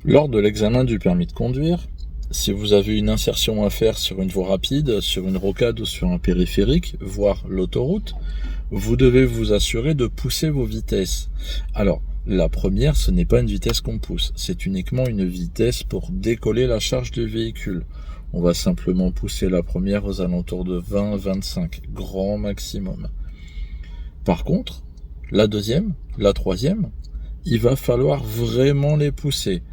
Lors de l'examen du permis de conduire, si vous avez une insertion à faire sur une voie rapide, sur une rocade ou sur un périphérique, voire l'autoroute, vous devez vous assurer de pousser vos vitesses. Alors, la première, ce n'est pas une vitesse qu'on pousse, c'est uniquement une vitesse pour décoller la charge du véhicule. On va simplement pousser la première aux alentours de 20-25, grand maximum. Par contre, la deuxième, la troisième, il va falloir vraiment les pousser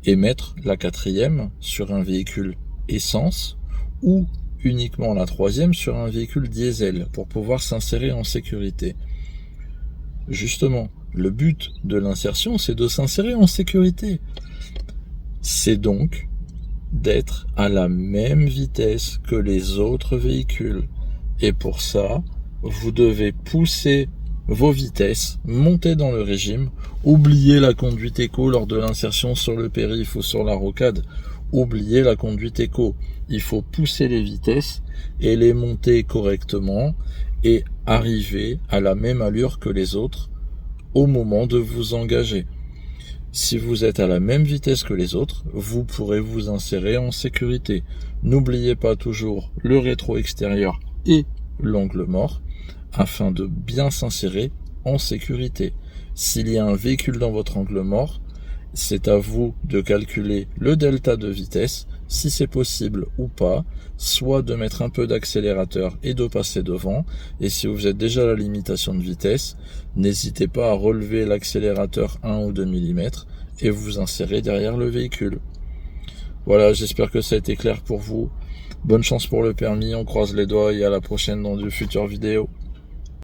et mettre la quatrième sur un véhicule essence ou uniquement la troisième sur un véhicule diesel pour pouvoir s'insérer en sécurité. Justement, le but de l'insertion, c'est de s'insérer en sécurité. C'est donc d'être à la même vitesse que les autres véhicules. Et pour ça, vous devez pousser vos vitesses, monter dans le régime, oubliez la conduite éco lors de l'insertion sur le périph' ou sur la rocade, oubliez la conduite éco. Il faut pousser les vitesses et les monter correctement et arriver à la même allure que les autres au moment de vous engager. Si vous êtes à la même vitesse que les autres, vous pourrez vous insérer en sécurité. N'oubliez pas toujours le rétro extérieur et l'angle mort afin de bien s'insérer en sécurité. S'il y a un véhicule dans votre angle mort, c'est à vous de calculer le delta de vitesse, si c'est possible ou pas, soit de mettre un peu d'accélérateur et de passer devant, et si vous êtes déjà à la limitation de vitesse, n'hésitez pas à relever l'accélérateur 1 ou 2 mm et vous insérer derrière le véhicule. Voilà, j'espère que ça a été clair pour vous. Bonne chance pour le permis, on croise les doigts et à la prochaine dans de futures vidéos.